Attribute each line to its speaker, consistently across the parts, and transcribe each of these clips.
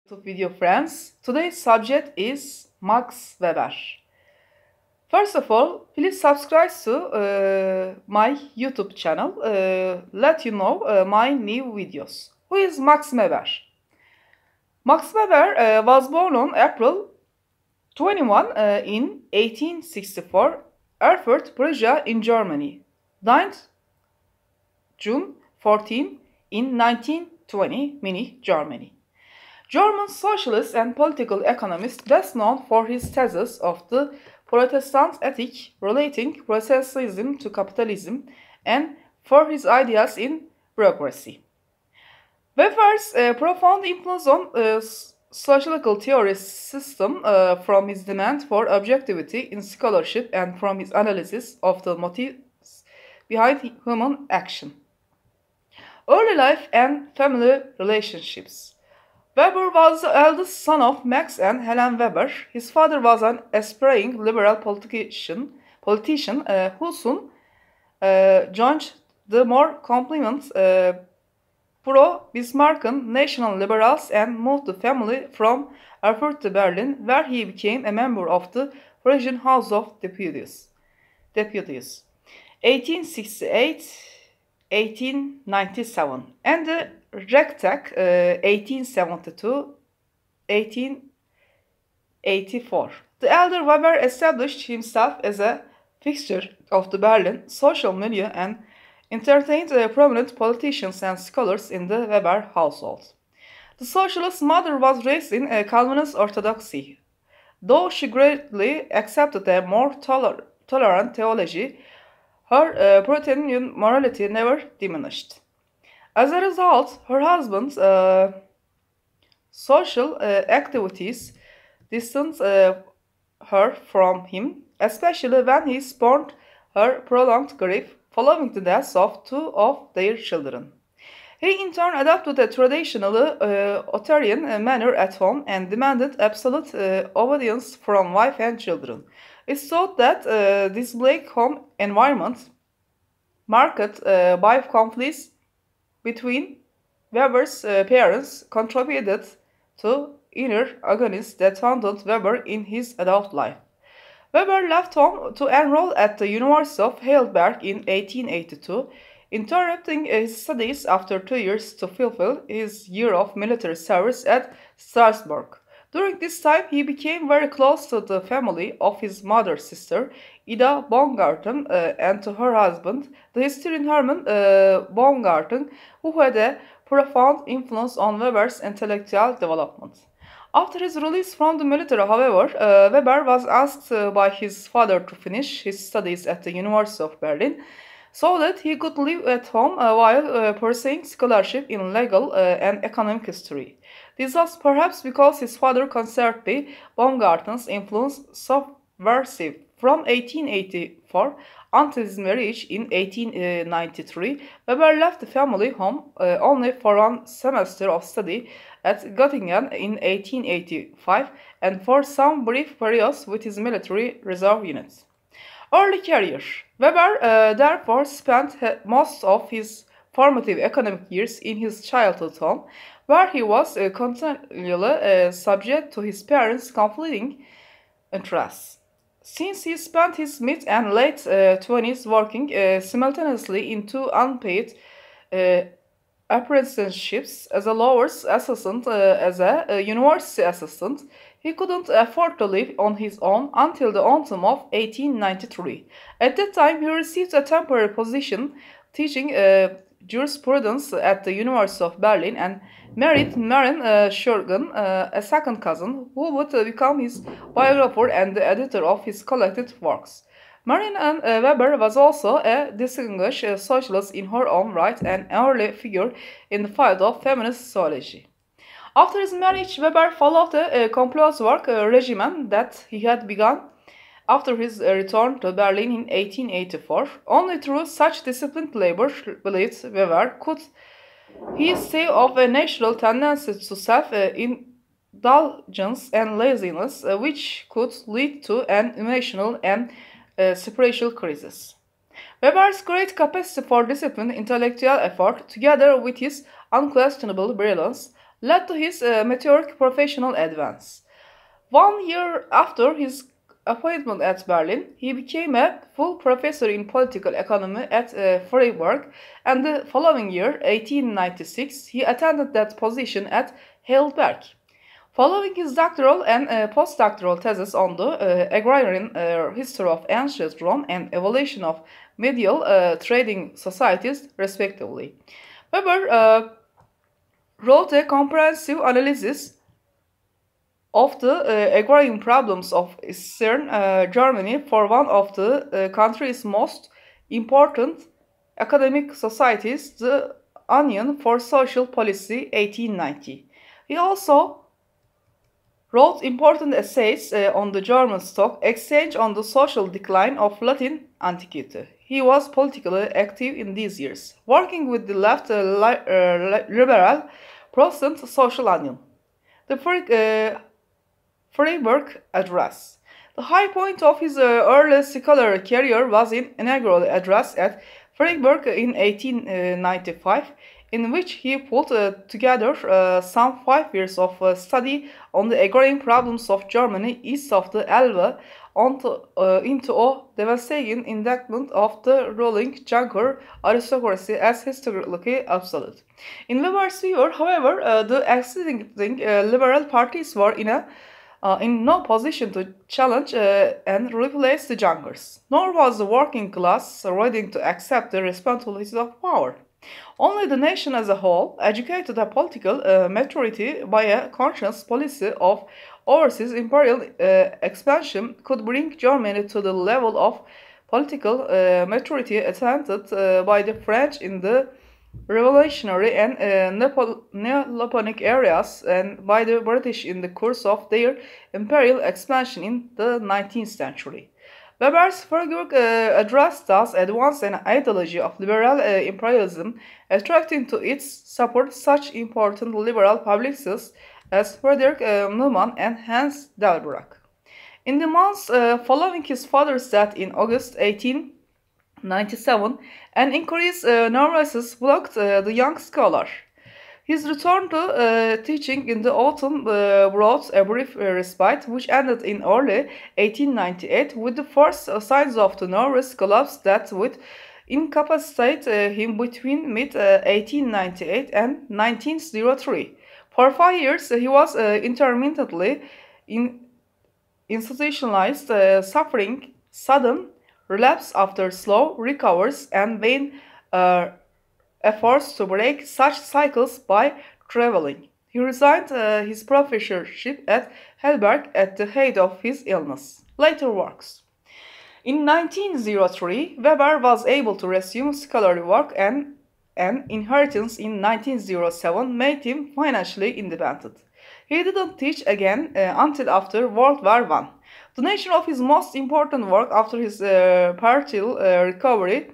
Speaker 1: YouTube video friends. Today's subject is Max Weber. First of all, please subscribe to my YouTube channel. Let you know my new videos. Who is Max Weber? Max Weber was born on April 21 in 1864, Erfurt, Prussia in Germany. Died June 14 in 1920, Munich, Germany. German socialist and political economist, best known for his thesis of the Protestant ethic relating processism to capitalism and for his ideas in bureaucracy. Weber's profound influence on sociological theory system from his demand for objectivity in scholarship and from his analysis of the motives behind human action. Early life and family relationships. Weber was the eldest son of Max and Helen Weber. His father was an aspiring liberal politician who soon joined the more compliant pro-Bismarckian national liberals and moved the family from Erfurt to Berlin, where he became a member of the Prussian House of Deputies. 1868-1897 and the Reichstag 1872-1884. The elder Weber established himself as a fixture of the Berlin social milieu and entertained prominent politicians and scholars in the Weber household. The socialist mother was raised in Calvinist orthodoxy. Though she greatly accepted a more tolerant theology, her Puritan morality never diminished. As a result, her husband's social activities distanced her from him, especially when he spurned her prolonged grief following the deaths of two of their children. He in turn adopted a traditionally authoritarian manner at home and demanded absolute obedience from wife and children. It's thought that this bleak home environment, marked by conflicts between Weber's parents, contributed to inner agonies that haunted Weber in his adult life. Weber left home to enroll at the University of Heidelberg in 1882, interrupting his studies after 2 years to fulfill his year of military service at Strasbourg. During this time, he became very close to the family of his mother's sister, Ida Baumgarten, and to her husband, the historian Hermann Baumgarten, who had a profound influence on Weber's intellectual development. After his release from the military, however, Weber was asked by his father to finish his studies at the University of Berlin so that he could live at home while pursuing scholarship in legal and economic history. This was perhaps because his father considered the Baumgarten's influence subversive. From 1884 until his marriage in 1893, Weber left the family home only for one semester of study at Göttingen in 1885 and for some brief periods with his military reserve units. Early career. Weber therefore spent most of his formative economic years in his childhood home, where he was continually subject to his parents' conflicting interests. Since he spent his mid and late 20s working simultaneously in two unpaid apprenticeships as a lawyer's assistant as a university assistant, he couldn't afford to live on his own until the autumn of 1893. At that time, he received a temporary position teaching jurisprudence at the University of Berlin and married Maren Schurgen, a second cousin, who would become his biographer and the editor of his collected works. Marion Weber was also a distinguished socialist in her own right and an early figure in the field of feminist sociology. After his marriage, Weber followed a complete work regimen that he had begun after his return to Berlin in 1884. Only through such disciplined labor, believed Weber, could he stave off a natural tendency to self-indulgence and laziness, which could lead to an emotional and spiritual crisis. Weber's great capacity for disciplined intellectual effort, together with his unquestionable brilliance, led to his meteoric professional advance. 1 year after his appointment at Berlin, he became a full professor in political economy at Freiburg, and the following year, 1896, he attended that position at Heidelberg. Following his doctoral and postdoctoral thesis on the agrarian history of ancient Rome and evolution of medieval trading societies, respectively, Weber wrote a comprehensive analysis of the agrarian problems of Eastern Germany for one of the country's most important academic societies, the Union for Social Policy, 1890. He also wrote important essays on the German Stock Exchange on the social decline of Latin antiquity. He was politically active in these years, working with the left liberal Protestant Social Union. The Freiburg Address. The high point of his early scholarly career was in inaugural address at Freiburg in 1895, in which he put together some 5 years of study on the agrarian problems of Germany east of the Elbe into a devastating indictment of the ruling Junker aristocracy as historically absolute. In Weber's view, however, the existing liberal parties were in no position to challenge and replace the Junkers, nor was the working class ready to accept the responsibilities of power. Only the nation as a whole, educated a political maturity by a conscious policy of overseas imperial expansion, could bring Germany to the level of political maturity attained by the French in the revolutionary and Neopolitic areas, and by the British in the course of their imperial expansion in the 19th century. Weber's Freiburg address thus advanced an ideology of liberal imperialism, attracting to its support such important liberal publicists as Friedrich Naumann and Hans Delbrück. In the months following his father's death in August 1897, an increased nervousness blocked the young scholar. His return to teaching in the autumn brought a brief respite, which ended in early 1898 with the first signs of the nervous collapse that would incapacitate him between mid-1898 and 1903. For 5 years, he was intermittently institutionalized, suffering sudden relapse after slow recovers and vain efforts to break such cycles by traveling. He resigned his professorship at Heidelberg at the height of his illness. Later works. In 1903, Weber was able to resume scholarly work, and an inheritance in 1907 made him financially independent. He didn't teach again until after World War I. The nature of his most important work after his partial recovery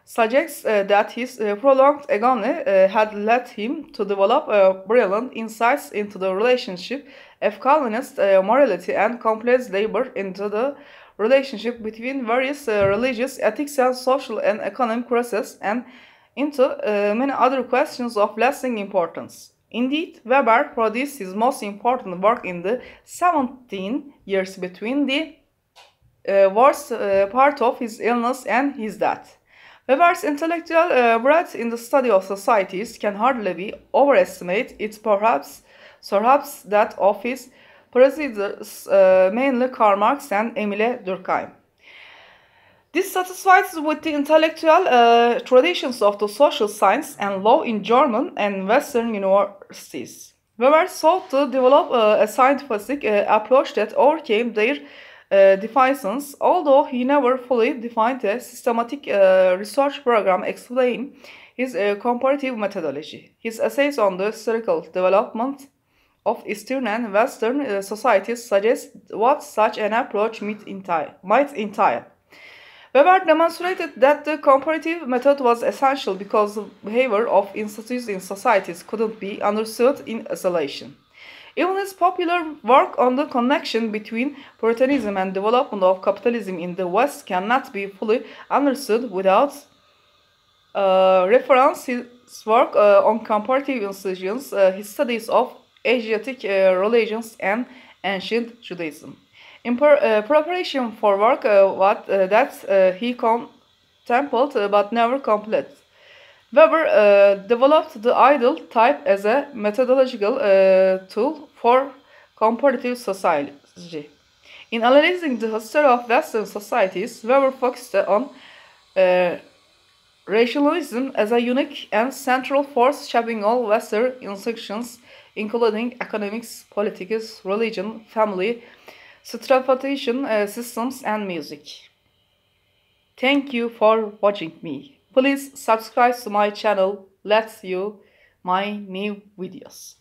Speaker 1: suggests that his prolonged agony had led him to develop brilliant insights into the relationship of Calvinist morality and complex labor into the relationship between various religious, ethics, and social and economic processes, and into many other questions of lasting importance. Indeed, Weber produced his most important work in the 17 years between the worst part of his illness and his death. Weber's intellectual breadth in the study of societies can hardly be overestimated. It's perhaps that of his predecessors, mainly Karl Marx and Émile Durkheim. This satisfies with the intellectual traditions of the social science and law in German and Western universities. Weber sought to develop a scientific approach that overcame their deficiencies, although he never fully defined a systematic research program explaining his comparative methodology. His essays on the historical development of Eastern and Western societies suggest what such an approach might entail. Weber demonstrated that the comparative method was essential because the behavior of institutions in societies couldn't be understood in isolation. Even his popular work on the connection between Puritanism and development of capitalism in the West cannot be fully understood without reference. His work on comparative institutions, his studies of Asiatic religions, and ancient Judaism. In preparation for work he contemplated but never completed. Weber developed the ideal type as a methodological tool for comparative sociology. In analyzing the history of Western societies, Weber focused on uh, rationalism as a unique and central force shaping all Western institutions, including economics, politics, religion, family, stratification systems, and music. Thank you for watching me. Please subscribe to my channel. Let's see my new videos.